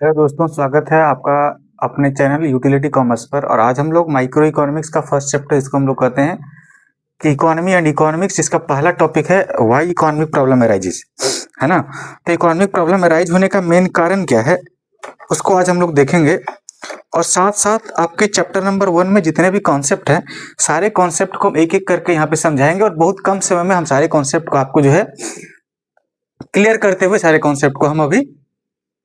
Hello दोस्तों, स्वागत है आपका अपने चैनल यूटिलिटी कॉमर्स पर। और आज हम लोग माइक्रो इकोनॉमिक्स का फर्स्ट चैप्टर इसको हम लोग कहते हैं कि इकोनॉमी एंड इकोनॉमिक्स। इसका पहला टॉपिक है व्हाई इकोनॉमिक प्रॉब्लम अराइजेस, है ना। तो इकोनॉमिक प्रॉब्लम अराइज होने का मेन कारण क्या है उसको आज हम लोग देखेंगे। और साथ साथ आपके चैप्टर नंबर 1 में जितने भी कॉन्सेप्ट हैं सारे कॉन्सेप्ट को हम एक एक करके यहाँ पे समझाएंगे और बहुत कम समय में हम सारे कॉन्सेप्ट को आपको जो है क्लियर करते हुए सारे कॉन्सेप्ट को हम अभी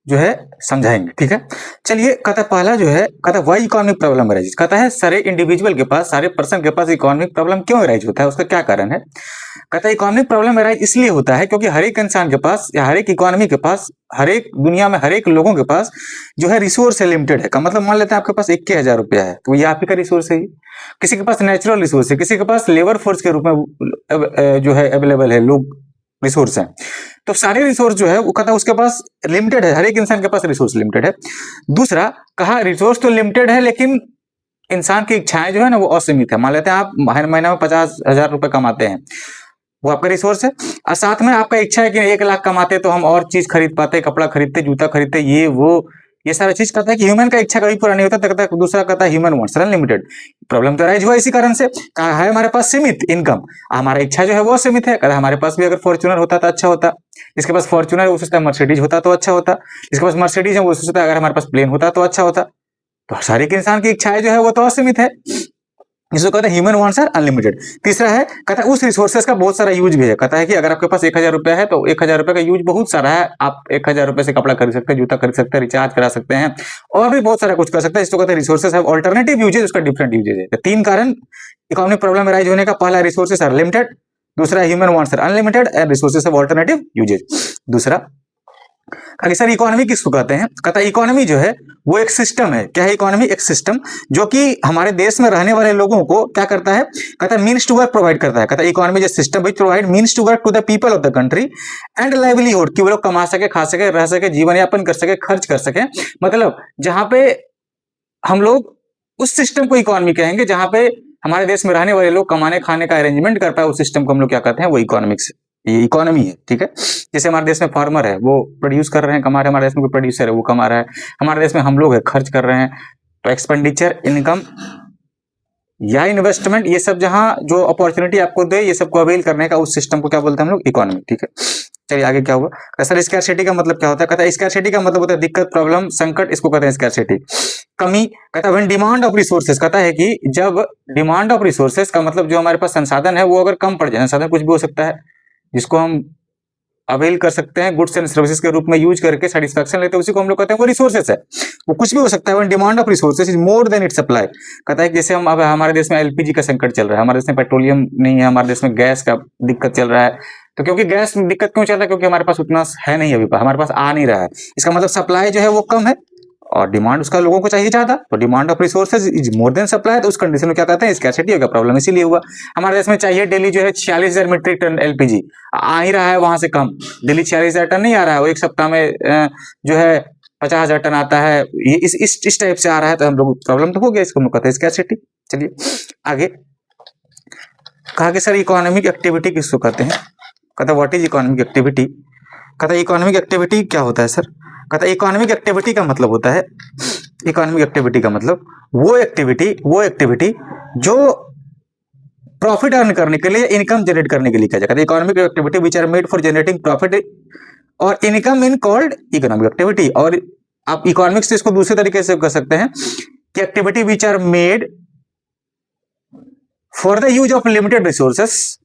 जो है समझाएंगे। ठीक है, चलिए। कहता पहला जो है, कहता व्हाई इकोनॉमिक प्रॉब्लम अराइज। कहता है सारे इंडिविजुअल के पास, सारे पर्सन के पास इकोनॉमिक प्रॉब्लम क्यों अराइज होता है, उसका क्या कारण है। कहता है इकोनॉमिक प्रॉब्लम अराइज इसलिए होता है क्योंकि हर एक इंसान के पास या हर एक इकोनॉमी के पास, हर एक दुनिया में हर एक लोगों के पास जो है रिसोर्स है, लिमिटेड है। का मतलब मान लेते हैं आपके पास 21,000 रुपया है तो ये आप ही का रिसोर्स है। किसी के पास नेचुरल रिसोर्स है, किसी के पास लेबर फोर्स के रूप में जो है अवेलेबल है, लोग रिसोर्स हैं। तो सारे रिसोर्स जो है वो कहता है उसके पास लिमिटेड है, हर एक इंसान के पास रिसोर्स लिमिटेड है। दूसरा कहा रिसोर्स तो लिमिटेड है लेकिन इंसान की इच्छाएं जो है ना वो असीमित है। मान लेते हैं आप हर महीने में 50,000 रुपए कमाते हैं, वो आपका रिसोर्स है। और साथ में आपका इच्छा है कि 1 लाख कमाते तो हम और चीज खरीद पाते, कपड़ा खरीदते, जूता खरीदते, ये सारा चीज। कहता है कि ह्यूमन का इच्छा कभी पूरा नहीं होता। तो कहता है दूसरा, कहता है ह्यूमन वांट्स अनलिमिटेड। प्रॉब्लम तो राइज हुआ इसी कारण से। कहा है हमारे पास सीमित इनकम, हमारा इच्छा जो है वो सीमित है। कहता हमारे पास भी अगर फॉर्च्यूनर होता तो अच्छा होता, जिसके पास फॉर्च्यूनर वो सोचता है मर्सिडीज होता तो अच्छा होता, जिसके पास मर्सिडीज है वो सोचता है अगर हमारे पास प्लेन होता तो अच्छा होता। तो सारे के इंसान की इच्छाएं जो है वो तो असीमित है, जिसको कहते हैं ह्यूमन वांट्स आर अनलिमिटेड। तीसरा है, कहता है उस रिसोर्सेज का बहुत सारा यूज भी है। कहता है कि अगर आपके पास 1,000 रुपया है तो 1,000 रुपए का यूज बहुत सारा है। आप 1,000 रुपए से कपड़ा खरीद सकते हैं, जूता खरीद सकते हैं, रिचार्ज करा सकते हैं और भी बहुत सारा कुछ कर सकते हैं। इसको कहते हैं रिसोर्सेज हैव अल्टरनेटिव यूजेज, उसका डिफरेंट यूजेज है। तो 3 कारण इकोनॉमिक प्रॉब्लम अराइज होने का। पहला, रिसोर्सेज आर लिमिटेड। दूसरा, human wants are unlimited and resources have alternative uses. दूसरा, सर इकोनॉमी किसको कहते हैं। कहता है इकोनॉमी जो है वो एक सिस्टम है। क्या है इकोनॉमी? एक सिस्टम जो कि हमारे देश में रहने वाले लोगों को क्या करता है, कहता है मीन्स टू वर्क प्रोवाइड करता है। कहता है इकोनॉमी जो system which provide means to work to the people of the country and livelihood, कि वो लोग कमा सके, खा सके, रह सके, जीवन यापन कर सके, खर्च कर सके। मतलब जहां पे हम लोग उस सिस्टम को इकोनॉमी कहेंगे जहां पे हमारे देश में रहने वाले लोग कमाने खाने का अरेंजमेंट कर पाए, उस सिस्टम को हम लोग क्या कहते हैं, वो इकोनॉमिक्स, ये इकोनॉमी है। ठीक है, जैसे हमारे देश में फार्मर है वो प्रोड्यूस कर रहे हैं, कमा रहे हैं। हमारे देश में कोई प्रोड्यूसर है वो कमा रहा है। हमारे देश में हम लोग है खर्च कर रहे हैं। तो एक्सपेंडिचर, इनकम या इन्वेस्टमेंट, ये सब जहां जो अपॉर्चुनिटी आपको दे ये सबको अवेल करने का, उस सिस्टम को क्या बोलते हैं हम लोग, इकोनॉमी। ठीक है, चलिए आगे क्या हुआ। सर स्कैरसिटी का मतलब क्या होता है। कहता है स्कैरसिटी का मतलब होता है दिक्कत, प्रॉब्लम, संकट, इसको कहते हैं स्कैरसिटी। कमी, कहता है व्हेन डिमांड ऑफ रिसोर्सेज, कहता है कि जब डिमांड ऑफ रिसोर्सेज का मतलब जो हमारे पास संसाधन है वो अगर कम पड़ जाए, संसाधन कुछ भी हो सकता है जिसको हम अवेल कर सकते हैं, गुड्स एंड सर्विसेज के रूप में यूज करके सेटिस्फैक्शन लेते हैं, उसी को हम लोग कहते हैं वो रिसोर्सेज है। वो कुछ भी हो सकता है। When demand of resources is more than it's supply. कहता है जैसे हम अब हमारे देश में एलपीजी का संकट चल रहा है, हमारे देश में पेट्रोलियम नहीं है, हमारे देश में गैस का दिक्कत चल रहा है। तो क्योंकि गैस में दिक्कत क्यों चल रहा है, क्योंकि हमारे पास उतना है नहीं, अभी हमारे पास आ नहीं रहा है। इसका मतलब सप्लाई जो है वो कम है और डिमांड उसका लोगों को चाहिए ज्यादा। तो demand of resources is more than supply, तो उस कंडीशन में क्या कहते हैं, स्कैरसिटी का प्रॉब्लम इसीलिए हुआ। हमारे देश में चाहिए डेली जो है 46,000 मीट्रिक टन एलपीजी, आ ही रहा है वहां से कम। दिल्ली 46,000 टन नहीं आ रहा है, वो एक सप्ताह में जो है 50,000 टन आता है। ये इस टाइप से आ रहा है, तो हम लोग प्रॉब्लम तो हो गया, इसको हम लोग कहते हैं स्कैरसिटी। चलिए आगे कहा कि सर इकोनॉमिक एक्टिविटी किसको कहते हैं। कहता है व्हाट इज इकोनॉमिक एक्टिविटी। कहता है इकोनॉमिक एक्टिविटी क्या होता है सर। कहता है इकोनॉमिक एक्टिविटी का मतलब होता है, इकोनॉमिक एक्टिविटी का मतलब वो एक्टिविटी जो प्रॉफिट अर्न करने के लिए, इनकम जनरेट करने के लिए किया जाता है। Economic activity which are made for generating profit और income in called economic activity. और आप इकोनॉमिक्स से इसको दूसरे तरीके से कर सकते हैं कि activity which are made for the use of limited resources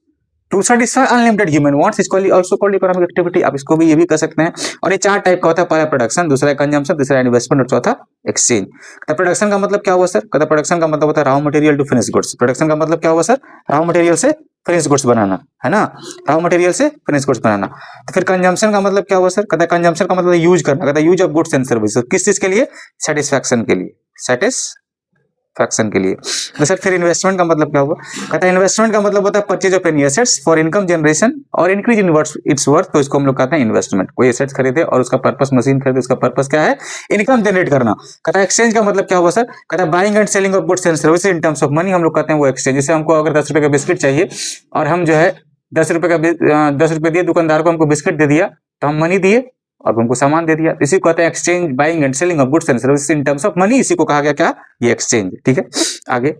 to satisfy unlimited human wants, इसको आल्सो कॉल्ड इकोनॉमिक एक्टिविटी। आप इसको भी ये भी कर सकते हैं। और ये 4 टाइप का होता है। पहला प्रोडक्शन, दूसरा कंजम्पशन, तीसरा इन्वेस्टमेंट और चौथा एक्सचेंज। तो प्रोडक्शन का मतलब क्या हुआ सर। कहता प्रोडक्शन का मतलब होता है raw material to finish goods. Production का मतलब क्या हुआ सर, रॉ मटेरियल से फिनिश गुड्स बनाना, है ना, रॉ मटेरियल से फिनिश गुड्स बनाना। तो फिर कंजम्पशन का मतलब क्या हुआ सर। कहता है कंजम्पशन का मतलब यूज करना। कहता है use of goods and services, किस चीज के लिए, सेटिस्फैक्शन के लिए, सेटिस्फैक्शन के लिए। तो सर फिर इन्वेस्टमेंट का मतलब क्या हुआ। कहता है इन्वेस्टमेंट का मतलब होता है purchase of any assets for income generation और इंक्रीज इन इट्स वर्थ। तो इसको हम लोग कहते हैं इन्वेस्टमेंट। कोई एसेट्स खरीदे और उसका पर्पस, मशीन खरीदे, उसका पर्पस क्या है, इनकम जनरेट करना। कहता है एक्सचेंज का मतलब क्या हुआ सर। कहता है buying and selling of goods and services in terms of money, हम लोग कहते हैं वो एक्सचेंज। जैसे हमको अगर 10 रुपए का बिस्किट चाहिए और हम जो है 10 रुपए दिए दुकानदार को, हमको बिस्किट दे दिया तो हम मनी दिए, और उनको सामान दे दिया, इसी को कहते हैं exchange, buying and selling of goods and services in terms of money, इसी को कहा गया क्या, ये एक्सचेंज। ठीक है, आगे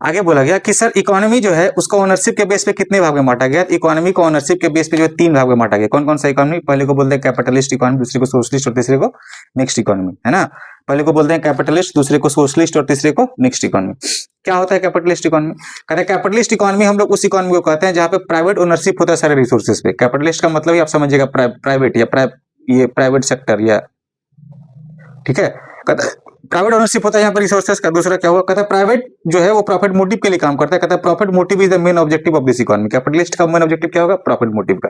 आगे बोला गया कि सर इकोनॉमी जो है उसको ओनरशिप के बेस पे कितने भाग में बांटा गया। इकोनॉमी को ओनरशिप के बेस पे जो है 3 भाग में बांटा गया। कौन कौन सा इकोनॉमी, पहले को बोलते हैं कैपिटलिस्ट इकोनॉमी, दूसरे को सोशलिस्ट और तीसरे को मिक्स्ड इकोनॉमी, है ना। पहले को बोलते हैं कैपिटलिस्ट, दूसरे को सोशलिस्ट और तीसरे को मिक्स्ड इकोनॉमी। क्या होता है कैपिटलिस्ट इकोनॉमी, कहते हैं कैपिटलिस्ट इकोनॉमी हम लोग उस इकोनॉमी को कहते हैं जहां पे प्राइवेट ओनरशिप होता है सारे रिसोर्सेज पे। कैपिटलिस्ट का मतलब ही आप समझिएगा प्राइवेट या ये प्राइवेट सेक्टर या, ठीक है, प्राइवेट ओनरशिप होता है यहाँ पर रिसोर्सेज का। दूसरा क्या हुआ, कहता है प्राइवेट जो है वो प्रॉफिट मोटिव के लिए काम करता है, कहता है profit motive is the main objective of this economy. Capitalist का मेन ऑब्जेक्टिव क्या होगा, प्रॉफिट मोटिव का,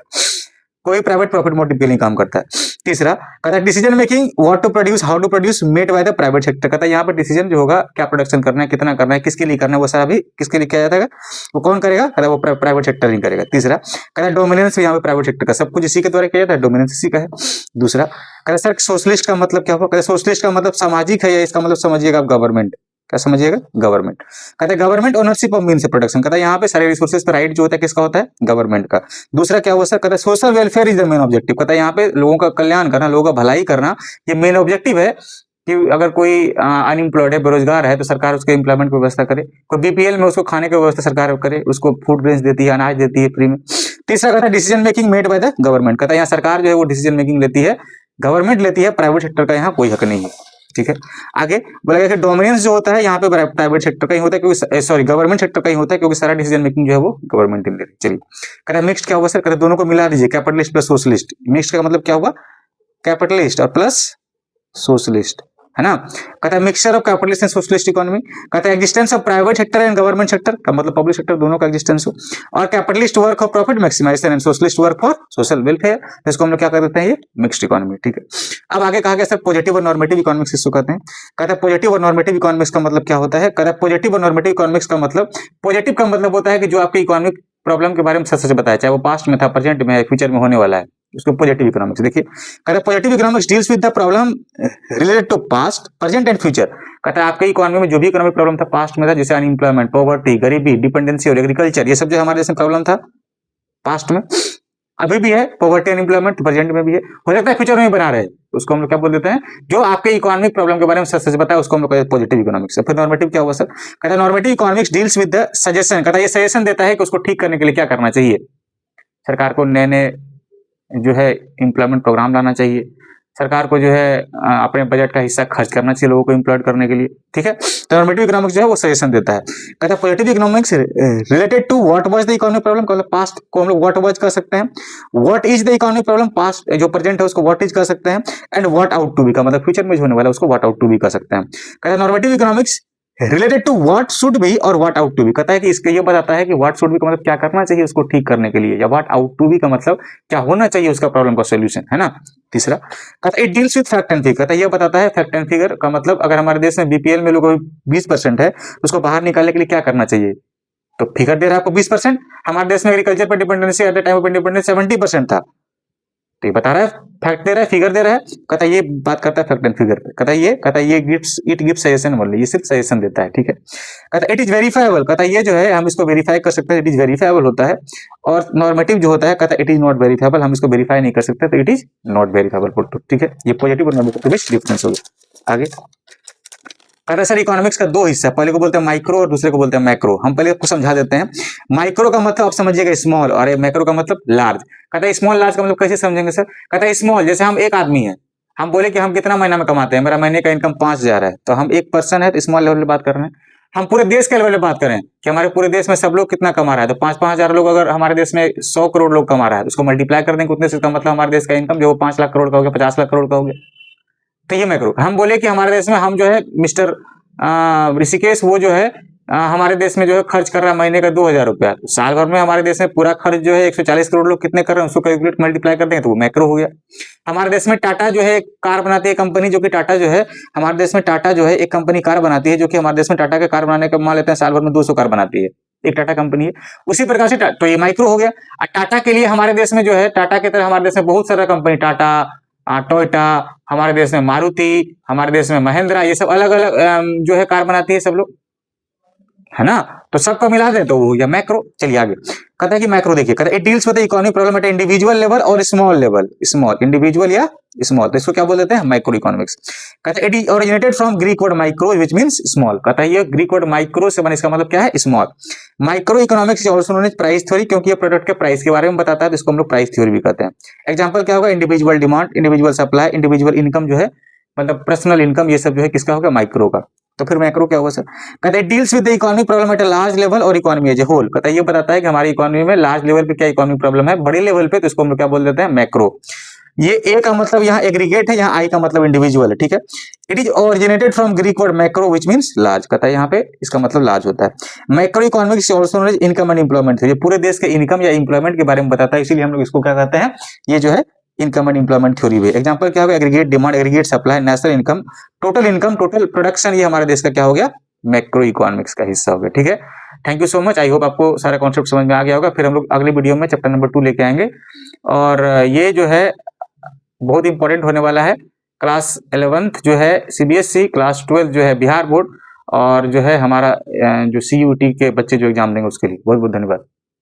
कोई प्राइवेट प्रॉफिट मोटिव के लिए काम करता है। तीसरा कहता है decision making, what to produce, how to produce, made by the private sector. कहता है यहाँ पर डिसीजन जो होगा क्या प्रोडक्शन करना है, कितना करना है, किसके लिए करना है, वो सारा भी किसके लिए किया जाता है, वो कौन करेगा, कहता है वो प्राइवेट सेक्टर ही करेगा। तीसरा कहता है डोमिनेंस यहाँ पे प्राइवेट सेक्टर का, सब कुछ इसी के द्वारा किया जाता है, डोमिनेंस इसी का है। दूसरा कहता है सर सोशलिस्ट का मतलब क्या होगा, कहता है सोशलिस्ट का मतलब सामाजिक है या इसका मतलब समझिएगा आप गवर्नमेंट, क्या समझिएगा, गवर्नमेंट। कहते हैं government ownership of means of production, कहता है यहाँ पे सारे रिसोर्सेज पर राइट जो होता है किसका होता है, गवर्नमेंट का। दूसरा क्या हुआ सर, कहता है social welfare is the main objective, कहता है यहाँ पे लोगों का कल्याण करना, लोगों का भलाई करना ये मेन ऑब्जेक्टिव है। कि अगर कोई अनएम्प्लॉयड है, बेरोजगार है, तो सरकार उसके एम्प्लॉयमेंट की व्यवस्था करे। कोई बीपीएल में उसको खाने की व्यवस्था सरकार करे, उसको फूड ग्रेन्स देती है, अनाज देती है फ्री में। तीसरा कहता है decision making made by the government, कहता है यहाँ सरकार जो है वो डिसीजन मेकिंग लेती है, गवर्नमेंट लेती है, प्राइवेट सेक्टर का यहाँ कोई हक नहीं है। ठीक है, आगे बोला गया कि डोमिनेंस जो होता है यहाँ पे प्राइवेट सेक्टर का ही होता है, क्योंकि सॉरी गवर्नमेंट सेक्टर का ही होता है, क्योंकि सारा डिसीजन मेकिंग जो है वो गवर्नमेंट ही ले रही है। चलिए, कहता है मिक्स्ड क्या हुआ सर, कहता है दोनों को मिला दीजिए, कैपिटलिस्ट प्लस सोशलिस्ट। मिक्स्ड का मतलब क्या हुआ, कैपिटलिस्ट और प्लस सोशलिस्ट, है ना। कहता है mixture of capitalist and socialist economy, कहता है existence of private sector and government sector का मतलब पब्लिक सेक्टर दोनों का एग्जिस्टेंस हो, और capitalist work for profit maximisation and socialist work for social welfare, इसको हम लोग क्या कर देते हैं, ये मिक्स्ड इकोनॉमी। ठीक है, अब आगे कहा गया सर पॉजिटिव और नॉर्मेटिव इकोनॉमिक्स इसको कहते हैं। कहता है पॉजिटिव और नॉर्मेटिव इकोनॉमिक्स का मतलब क्या होता है, कहता है पॉजिटिव और नॉर्मेटिव इकोनॉमिक्स का मतलब, पॉजिटिव का मतलब होता है कि जो आपके इकोनॉमिक प्रॉब्लम के बारे में सच सच बताया, चाहे वो पास्ट में था, प्रेजेंट में है, फ्यूचर में होने वाला है, उसको पॉजिटिव इकोनॉमिक्स। देखिए कहता है positive economics deals with the problem related to past, present and future. कहता है आपके इकोनॉमी में जो भी इकोनॉमिक प्रॉब्लम था पास्ट में था, जैसे अनएम्प्लॉयमेंट, पॉवर्टी, गरीबी, डिपेंडेंसी और एग्रीकल्चर, ये सब जो हमारे देश में प्रॉब्लम था पास्ट में, अभी भी है, पॉवर्टी अनएम्प्लॉयमेंट प्रेजेंट में भी है, हो सकता है फ्यूचर में भी बना रहे, उसको हम लोग क्या बोल देते हैं, जो आपके इकोनॉमिक प्रॉब्लम के बारे में सच सच बताया उसको हम लोग पॉजिटिव इकोनॉमिक्स। फिर नॉर्मेटिव क्या हुआ सर, कहता है normative economics deals with the suggestion, कहता है ये सजेशन देता है कि उसको ठीक करने के लिए क्या करना चाहिए, सरकार को नए नए जो है एम्प्लॉयमेंट प्रोग्राम लाना चाहिए, सरकार को जो है अपने बजट का हिस्सा खर्च करना चाहिए लोगों को एम्प्लॉयड करने के लिए। ठीक है, तो नॉर्मेटिव इकोनॉमिक्स जो है वो सजेशन देता है। कहता है positive economics related to what was the economic problem, मतलब पास्ट को हम लोग व्हाट वाज कर सकते हैं, what is the economic problem, past जो प्रेजेंट है उसको व्हाट इज कर सकते हैं, and what ought to be का मतलब फ्यूचर में जो होने वाला है उसको व्हाट आउट टू बी कर सकते हैं। कहता है normative economics related to what should be और व्हाट आउट टू बी, कहता है कि इसके ये बताता है कि व्हाट शुड बी का मतलब क्या करना चाहिए उसको ठीक करने के लिए, या व्हाट आउट टू बी का मतलब क्या होना चाहिए उसका प्रॉब्लम का सॉल्यूशन, है ना। तीसरा कहता है it deals with fact and figure, कहता है ये बताता है फैक्ट एंड फिगर का मतलब अगर हमारे देश में बीपीएल में लोगों 20% है तो उसको बाहर निकालने के लिए क्या करना चाहिए, तो फिगर दे रहा है आपको 20%। हमारे देश में एग्रीकल्चर पर dependency at the time of independence 70% था, तो ये बता रहा है, फैक्ट दे रहा है, फिगर दे रहा है। कहता है ये बात करता है फैक्ट एंड फिगर पे, कहता है ये गिव्स सजेशन बोल, ये सिर्फ सजेशन देता है। ठीक है, कहता है इट इज वेरीफाइबल, कहता है ये जो है हम इसको वेरीफाई कर सकते हैं, इट इज वेरीफाइबल होता है। और नॉर्मेटिव जो होता है कहता है इट इज नॉट वेरीफाइबल, हम इसको वेरीफाई नहीं कर सकते, तो इट इज नॉट वेरीफाइबल। ठीक है, ये पॉजिटिव और नेगेटिव के बीच डिफरेंस हो गया। आगे कहता है सर इकोनॉमिक्स का 2 हिस्सा, पहले को बोलते हैं माइक्रो और दूसरे को बोलते हैं मैक्रो। हम पहले आपको समझा देते हैं। माइक्रो का मतलब आप समझिएगा स्मॉल, और मैक्रो का मतलब लार्ज। कहता है स्मॉल लार्ज का मतलब कैसे समझेंगे सर, कहता है स्मॉल जैसे हम एक आदमी है, हम बोले कि हम कितना महीना में कमाते हैं, मेरा महीने का इनकम 5,000 है, तो हम एक पर्सन है तो स्मॉल लेवल पे बात कर रहे हैं। हम पूरे देश के लेवल पे बात करें कि हमारे पूरे देश में सब लोग कितना कमा रहा है, तो 5-5 हजार लोग, अगर हमारे देश में 100 करोड़ लोग कमा रहा है, उसको मल्टीप्लाई कर देंगे उतने से, मतलब हमारे देश का इनकम जो 5 लाख करोड़ का हो गया, 50 लाख करोड़ का हो गया, तो ये मैक्रो। हम बोले कि हमारे देश में हम जो है मिस्टर ऋषिकेश वो जो है हमारे देश में जो है खर्च कर रहा है महीने का 2,000 रुपया, साल भर में हमारे देश में पूरा खर्च जो है 140 करोड़ लोग कितने कर रहे हैं उसको कैलकुलेट मल्टीप्लाई कर देंगे तो वो मैक्रो हो गया। हमारे देश में टाटा जो है कार बनाती है कंपनी, जो कि टाटा जो है हमारे देश में टाटा जो है एक कंपनी कार बनाती है, जो कि हमारे देश में टाटा के कार बनाने का मान लेते हैं साल भर में 200 कार बनाती है, एक टाटा कंपनी है। उसी प्रकार से तो ये माइक्रो हो गया। टाटा के लिए हमारे देश में जो है टाटा की तरह हमारे देश में बहुत सारा कंपनी, टाटा, टोयोटा, हमारे देश में मारुति, हमारे देश में महिंद्रा, ये सब अलग अलग जो है कार बनाती है सब लोग, है ना, तो सबको मिला दें तो वो या मैक्रो। चलिए आगे कहता है कि मैक्रो देखिए, कहता है it deals with the economic problem at individual level और स्मॉल लेवल, स्मॉल इंडिविजुअल या स्मॉल, तो इसको क्या बोल देते हैं, माइक्रो इकोनॉमिक्स। कहता है it originated from Greek word micro which means small, कहता है ये ग्रीक वर्ड माइक्रो से बना, इसका मतलब क्या है, small. Micro economics is also known as price theory, क्योंकि ये प्रोडक्ट के प्राइस के बारे में बताता है, तो इसको हम लोग प्राइस थ्योरी भी कहते हैं। एग्जांपल क्या होगा, individual demand, individual supply, individual income जो है मतलब पर्सनल इनकम, ये सब जो है किसका होगा, माइक्रो का। तो फिर मैक्रो क्या होगा सर, कहते हैं deals with the economic problem at a large level और इकोनॉमी एज ए होल, कहता है ये बताता है कि हमारी इकोनॉमी में लार्ज लेवल पे क्या इकोनॉमिक प्रॉब्लम है, बड़े लेवल पे, तो इसको हम लोग क्या बोल देते हैं, मैक्रो। ये ए का मतलब यहाँ एग्रीगेट है, यहाँ आई का मतलब इंडिविजुअल है, ठीक है। It is originated from Greek word macro which means large, कहता है यहाँ पे इसका मतलब लार्ज होता है। Macro economics also known as income and employment, ये पूरे देश के इनकम या एम्प्लॉयमेंट के बारे में बताता है, इसीलिए हम लोग इसको क्या कहते हैं, ये जो है इनकम एंड एम्प्लॉयमेंट थ्योरी भी। एग्जांपल क्या होगा, aggregate demand, aggregate supply, national income, total production, ये हमारे देश का क्या हो गया, मैक्रो इकोनॉमिक्स का हिस्सा हो गया, ठीक है। Thank you so much, I hope आपको सारा कॉन्सेप्ट समझ में आ गया होगा। फिर हम लोग अगले वीडियो में चैप्टर नंबर 2 लेके आएंगे, और ये जो है बहुत इंपॉर्टेंट होने वाला है। क्लास 11th जो है सीबीएसई, क्लास 12 जो है बिहार बोर्ड, और जो है हमारा जो सीयूटी के बच्चे जो एग्जाम देंगे उसके लिए। बहुत बहुत धन्यवाद।